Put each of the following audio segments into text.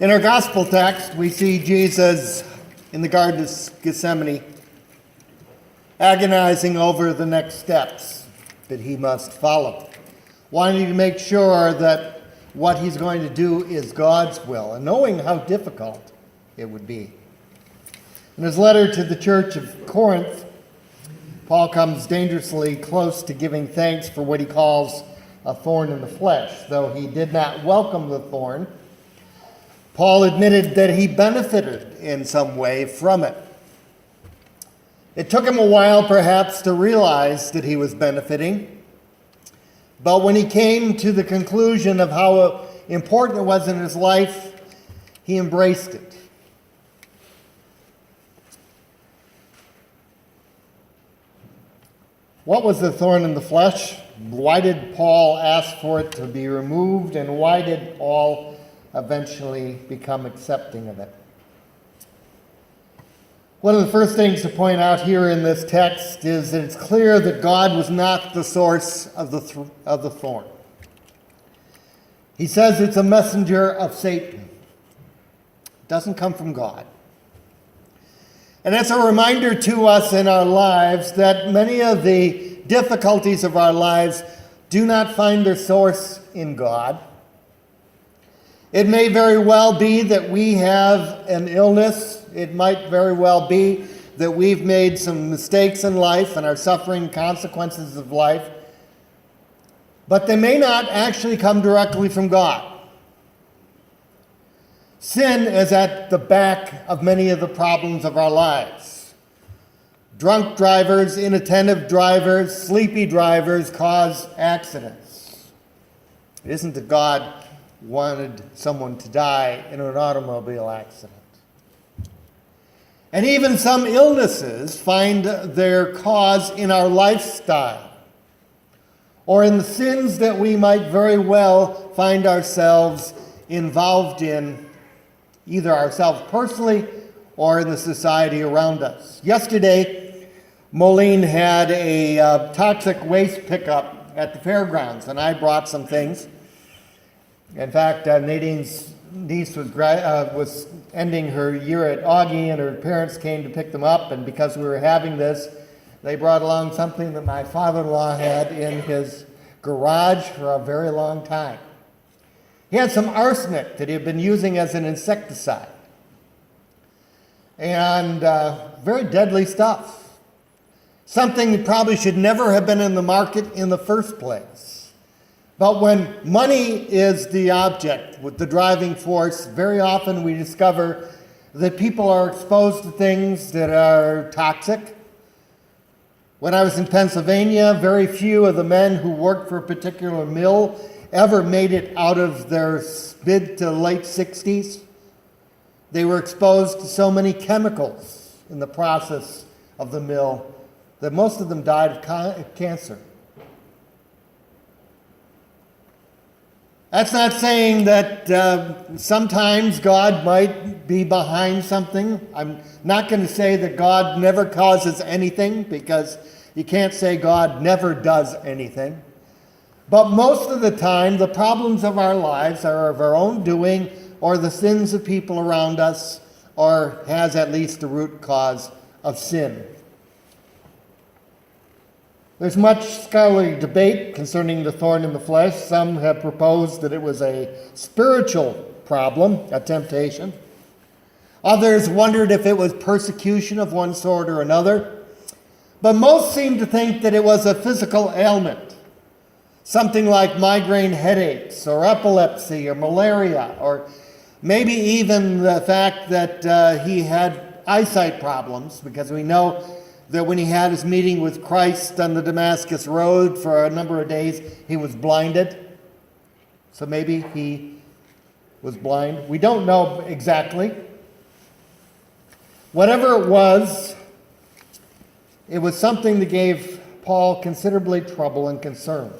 In our gospel text, we see Jesus in the Garden of Gethsemane agonizing over the next steps that he must follow, wanting to make sure that what he's going to do is God's will, and knowing how difficult it would be. In his letter to the church of Corinth, Paul comes dangerously close to giving thanks for what he calls a thorn in the flesh. Though he did not welcome the thorn, Paul admitted that he benefited in some way from it. It took him a while, perhaps, to realize that he was benefiting. But when he came to the conclusion of how important it was in his life, he embraced it. What was the thorn in the flesh? Why did Paul ask for it to be removed? And why did Paul eventually become accepting of it? One of the first things to point out here in this text is that it's clear that God was not the source of the thorn. He says it's a messenger of Satan. It doesn't come from God. And that's a reminder to us in our lives that many of the difficulties of our lives do not find their source in God. It may very well be that we have an illness. It might very well be that we've made some mistakes in life and are suffering consequences of life. But they may not actually come directly from God. Sin is at the back of many of the problems of our lives. Drunk drivers, inattentive drivers, sleepy drivers cause accidents. It isn't that God wanted someone to die in an automobile accident. And even some illnesses find their cause in our lifestyle or in the sins that we might very well find ourselves involved in, either ourselves personally or in the society around us. Yesterday, Moline had a toxic waste pickup at the fairgrounds, and I brought some things. In fact, Nadine's niece was ending her year at Augie, and her parents came to pick them up, and because we were having this, they brought along something that my father-in-law had in his garage for a very long time. He had some arsenic that he had been using as an insecticide. And very deadly stuff. Something that probably should never have been in the market in the first place. But when money is the object, with the driving force, very often we discover that people are exposed to things that are toxic. When I was in Pennsylvania, very few of the men who worked for a particular mill ever made it out of their mid to late 60s. They were exposed to so many chemicals in the process of the mill that most of them died of cancer. That's not saying that sometimes God might be behind something. I'm not going to say that God never causes anything, because you can't say God never does anything. But most of the time, the problems of our lives are of our own doing, or the sins of people around us, or has at least a root cause of sin. There's much scholarly debate concerning the thorn in the flesh. Some have proposed that it was a spiritual problem, a temptation. Others wondered if it was persecution of one sort or another. But most seem to think that it was a physical ailment. Something like migraine headaches, or epilepsy, or malaria, or maybe even the fact that he had eyesight problems, because we know that when he had his meeting with Christ on the Damascus Road for a number of days, he was blinded. So maybe he was blind. We don't know exactly. Whatever it was something that gave Paul considerably trouble and concern.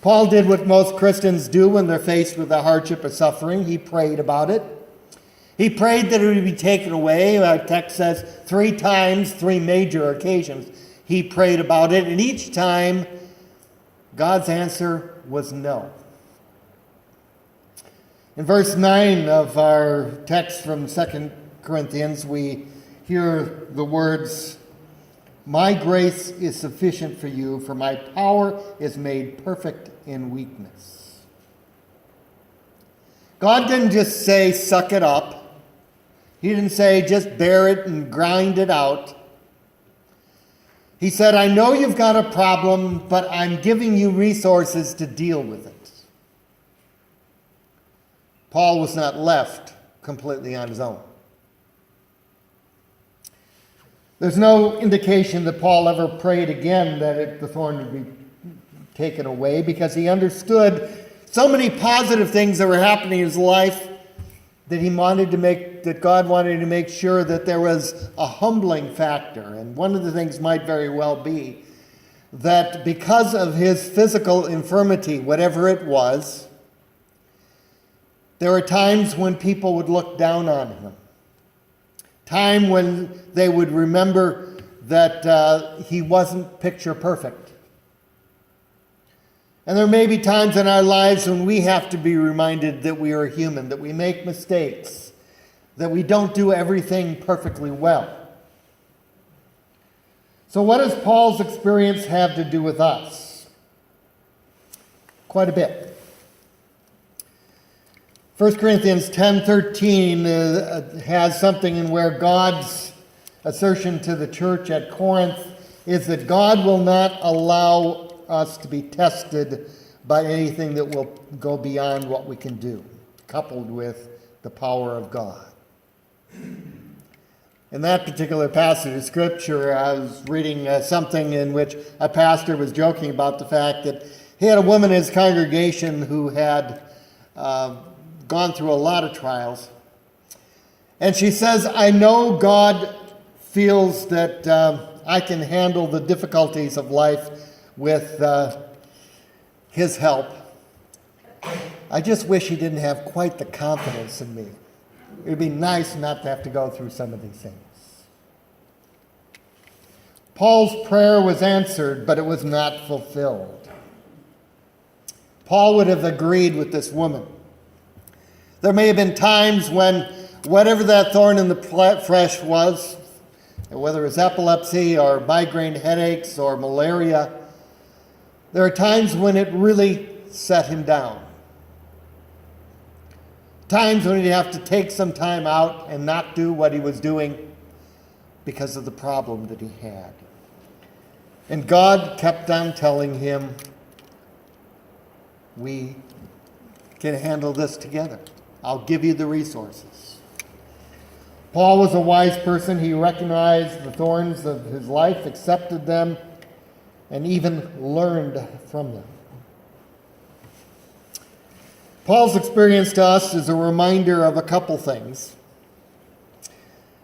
Paul did what most Christians do when they're faced with the hardship or suffering. He prayed about it. He prayed that it would be taken away. Our text says 3 times, 3 major occasions, he prayed about it. And each time, God's answer was no. In verse 9 of our text from 2 Corinthians, we hear the words, "My grace is sufficient for you, for my power is made perfect in weakness." God didn't just say, suck it up. He didn't say, just bear it and grind it out. He said, I know you've got a problem, but I'm giving you resources to deal with it. Paul was not left completely on his own. There's no indication that Paul ever prayed again that the thorn would be taken away, because he understood so many positive things that were happening in his life that God wanted to make sure that there was a humbling factor. And one of the things might very well be that because of his physical infirmity, whatever it was, there were times when people would look down on him. Time when they would remember that he wasn't picture perfect. And there may be times in our lives when we have to be reminded that we are human, that we make mistakes, that we don't do everything perfectly well. So what does Paul's experience have to do with us? Quite a bit. 1 Corinthians 10:13 has something in where God's assertion to the church at Corinth is that God will not allow us to be tested by anything that will go beyond what we can do, coupled with the power of God. In that particular passage of Scripture, I was reading something in which a pastor was joking about the fact that he had a woman in his congregation who had gone through a lot of trials. And she says, I know God feels that I can handle the difficulties of life with his help. I just wish he didn't have quite the confidence in me. It would be nice not to have to go through some of these things. Paul's prayer was answered, but it was not fulfilled. Paul would have agreed with this woman. There may have been times when whatever that thorn in the flesh was, whether it's epilepsy or migraine headaches or malaria, there are times when it really set him down. Times when he'd have to take some time out and not do what he was doing because of the problem that he had. And God kept on telling him, we can handle this together. I'll give you the resources. Paul was a wise person. He recognized the thorns of his life, accepted them, and even learned from them. Paul's experience to us is a reminder of a couple things.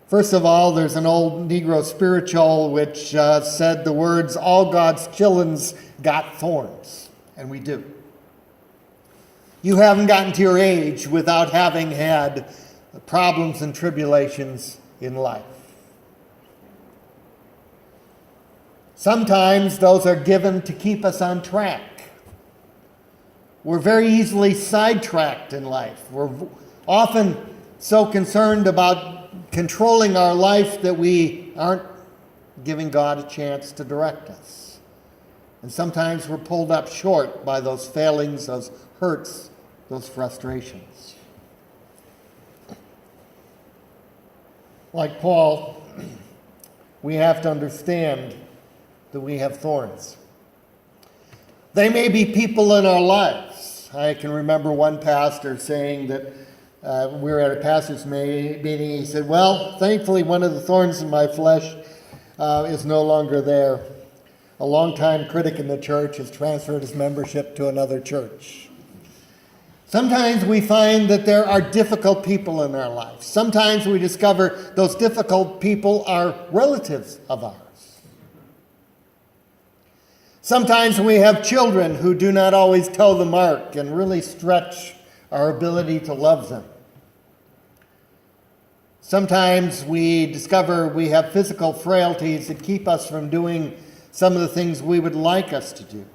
First of all, there's an old Negro spiritual which said the words, all God's children's got thorns. And we do. You haven't gotten to your age without having had problems and tribulations in life. Sometimes those are given to keep us on track. We're very easily sidetracked in life. We're often so concerned about controlling our life that we aren't giving God a chance to direct us. And sometimes we're pulled up short by those failings, those hurts, those frustrations. Like Paul, we have to understand that we have thorns. They may be people in our lives. I can remember one pastor saying that we were at a pastor's meeting. He said, well, thankfully one of the thorns in my flesh is no longer there. A longtime critic in the church has transferred his membership to another church. Sometimes we find that there are difficult people in our lives. Sometimes we discover those difficult people are relatives of ours. Sometimes we have children who do not always toe the mark and really stretch our ability to love them. Sometimes we discover we have physical frailties that keep us from doing some of the things we would like us to do.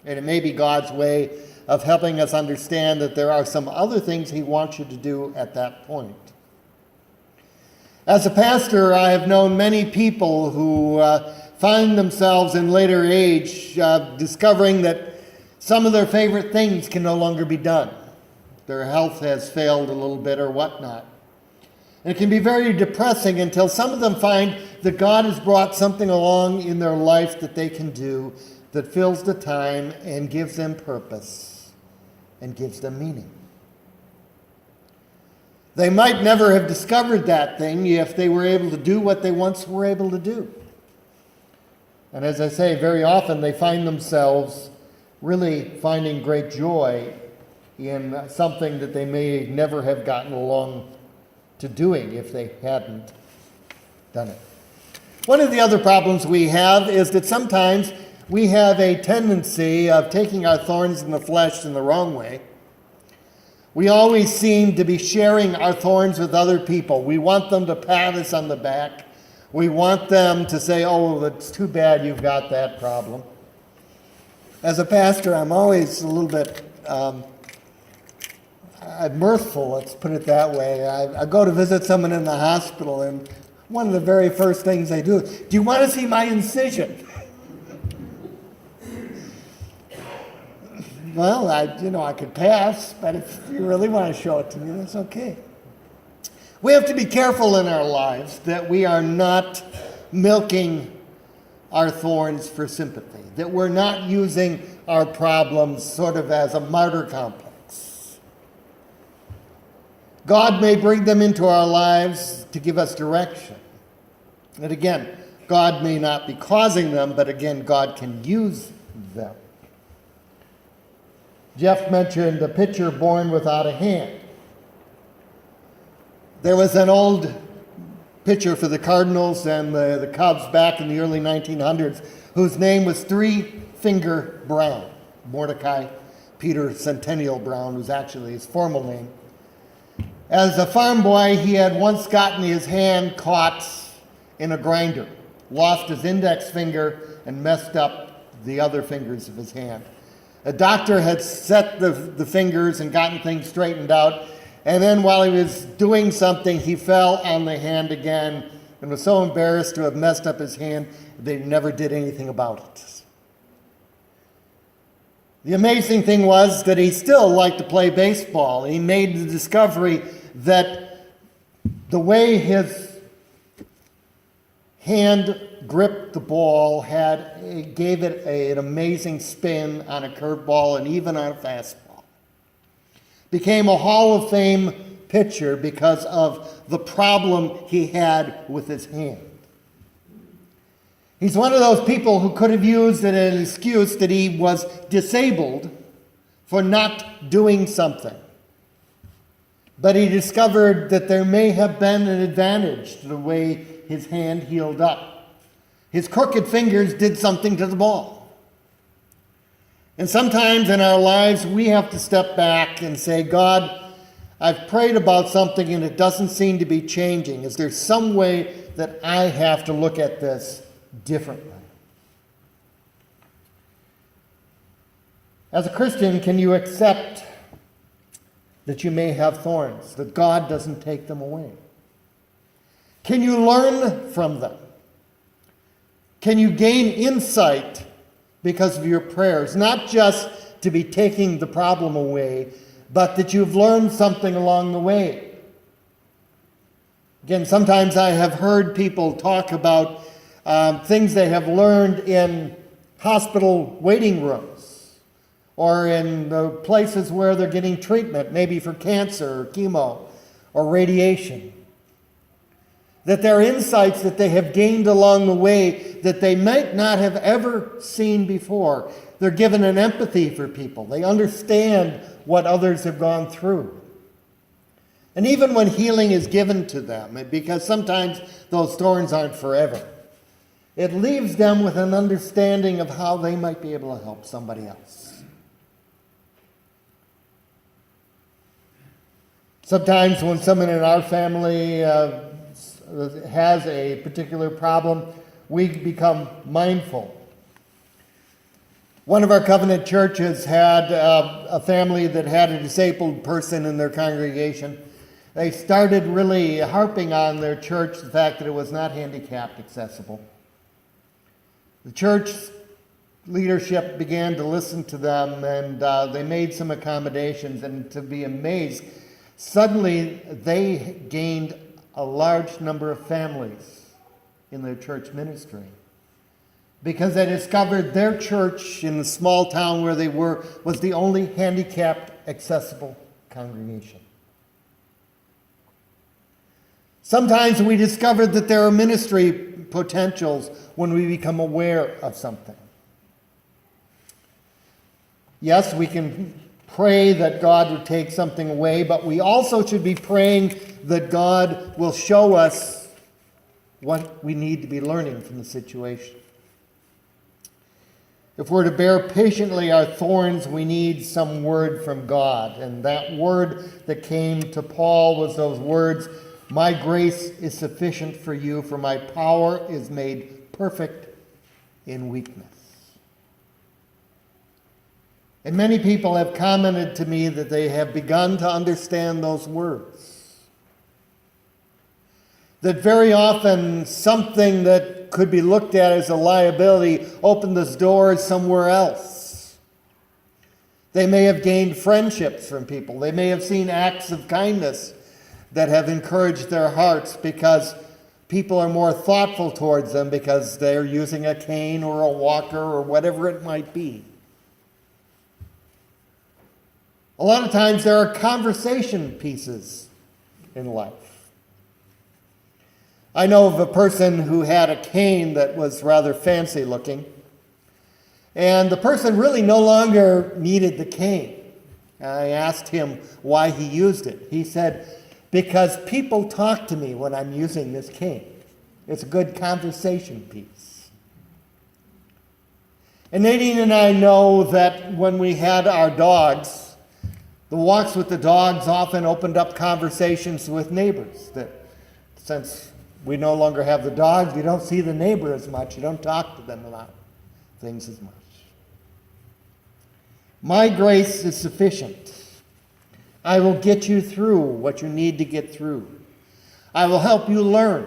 And it may be God's way of helping us understand that there are some other things he wants you to do at that point. As a pastor, I have known many people who find themselves in later age discovering that some of their favorite things can no longer be done. Their health has failed a little bit or whatnot. And it can be very depressing until some of them find that God has brought something along in their life that they can do that fills the time and gives them purpose and gives them meaning. They might never have discovered that thing if they were able to do what they once were able to do. And as I say, very often they find themselves really finding great joy in something that they may never have gotten along to doing if they hadn't done it. One of the other problems we have is that sometimes we have a tendency of taking our thorns in the flesh in the wrong way. We always seem to be sharing our thorns with other people. We want them to pat us on the back. We want them to say, oh, it's too bad you've got that problem. As a pastor, I'm always a little bit mirthful, let's put it that way. I go to visit someone in the hospital, and one of the very first things they do you want to see my incision? Well, I could pass, but if you really want to show it to me, that's okay. We have to be careful in our lives that we are not milking our thorns for sympathy, that we're not using our problems sort of as a martyr complex. God may bring them into our lives to give us direction. And again, God may not be causing them, but again, God can use them. Jeff mentioned a pitcher born without a hand. There was an old pitcher for the Cardinals and the Cubs back in the early 1900s whose name was Three Finger Brown. Mordecai Peter Centennial Brown was actually his formal name. As a farm boy, he had once gotten his hand caught in a grinder, lost his index finger, and messed up the other fingers of his hand. A doctor had set the fingers and gotten things straightened out, and then while he was doing something, he fell on the hand again and was so embarrassed to have messed up his hand, they never did anything about it. The amazing thing was that he still liked to play baseball. He made the discovery that the way his hand gripped the ball gave it an amazing spin on a curveball and even on a fastball. Became a Hall of Fame pitcher because of the problem he had with his hand. He's one of those people who could have used it as an excuse that he was disabled for not doing something. But he discovered that there may have been an advantage to the way his hand healed up. His crooked fingers did something to the ball. And sometimes in our lives, we have to step back and say, God, I've prayed about something and it doesn't seem to be changing. Is there some way that I have to look at this differently? As a Christian, can you accept that you may have thorns, that God doesn't take them away? Can you learn from them? Can you gain insight because of your prayers? Not just to be taking the problem away, but that you've learned something along the way. Again, sometimes I have heard people talk about things they have learned in hospital waiting rooms or in the places where they're getting treatment, maybe for cancer or chemo or radiation. That there are insights that they have gained along the way that they might not have ever seen before. They're given an empathy for people. They understand what others have gone through. And even when healing is given to them, because sometimes those thorns aren't forever, it leaves them with an understanding of how they might be able to help somebody else. Sometimes when someone in our family has a particular problem, we become mindful One of our covenant churches had a family that had a disabled person in their congregation. They started really harping on their church the fact that it was not handicapped accessible. The church leadership began to listen to them, and they made some accommodations, and to be amazed, suddenly they gained a large number of families in their church ministry because they discovered their church in the small town where they were was the only handicapped accessible congregation. Sometimes we discover that there are ministry potentials when we become aware of something. Yes, we can pray that God would take something away, but we also should be praying that God will show us what we need to be learning from the situation. If we're to bear patiently our thorns, we need some word from God. And that word that came to Paul was those words, "My grace is sufficient for you, for my power is made perfect in weakness." And many people have commented to me that they have begun to understand those words. That very often something that could be looked at as a liability opened those doors somewhere else. They may have gained friendships from people. They may have seen acts of kindness that have encouraged their hearts because people are more thoughtful towards them because they're using a cane or a walker or whatever it might be. A lot of times there are conversation pieces in life. I know of a person who had a cane that was rather fancy looking, and the person really no longer needed the cane. I asked him why he used it. He said, "Because people talk to me when I'm using this cane. It's a good conversation piece." And Nadine and I know that when we had our dogs, the walks with the dogs often opened up conversations with neighbors. That since we no longer have the dogs, you don't see the neighbor as much. You don't talk to them about things as much. My grace is sufficient. I will get you through what you need to get through. I will help you learn.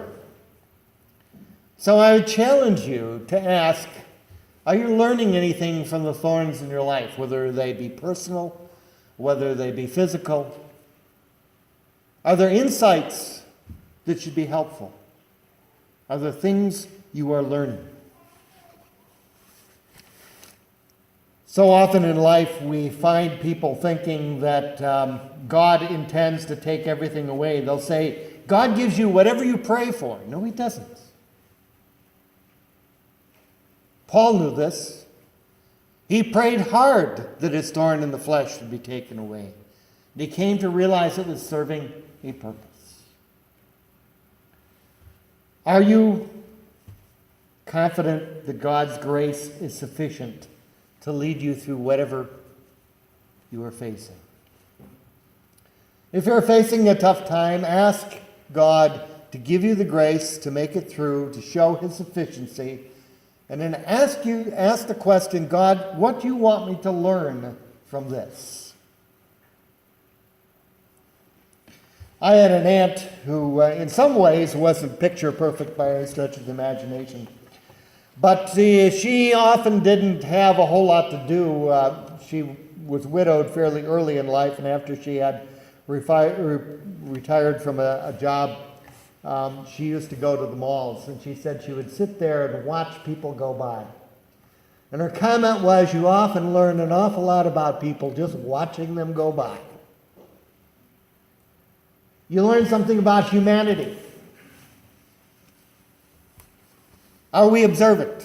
So I would challenge you to ask, are you learning anything from the thorns in your life, whether they be personal, whether they be physical? Are there insights that should be helpful? Are there things you are learning? So often in life we find people thinking that God intends to take everything away. They'll say, God gives you whatever you pray for. No, he doesn't. Paul knew this. He prayed hard that his thorn in the flesh would be taken away. And he came to realize it was serving a purpose. Are you confident that God's grace is sufficient to lead you through whatever you are facing? If you're facing a tough time, ask God to give you the grace to make it through, to show his sufficiency, and then ask the question, God, what do you want me to learn from this? I had an aunt who, in some ways, wasn't picture perfect by any stretch of the imagination. But she often didn't have a whole lot to do. She was widowed fairly early in life, and after she had retired from a job, she used to go to the malls, and she said she would sit there and watch people go by. And her comment was, you often learn an awful lot about people just watching them go by. You learn something about humanity. Are we observant?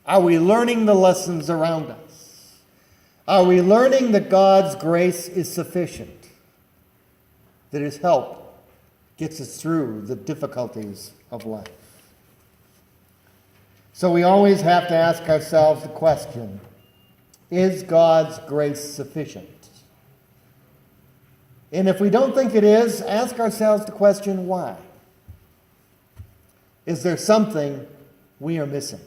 Are we learning the lessons around us? Are we learning that God's grace is sufficient? That his help gets us through the difficulties of life? So we always have to ask ourselves the question, is God's grace sufficient? And if we don't think it is, ask ourselves the question, why? Is there something we are missing?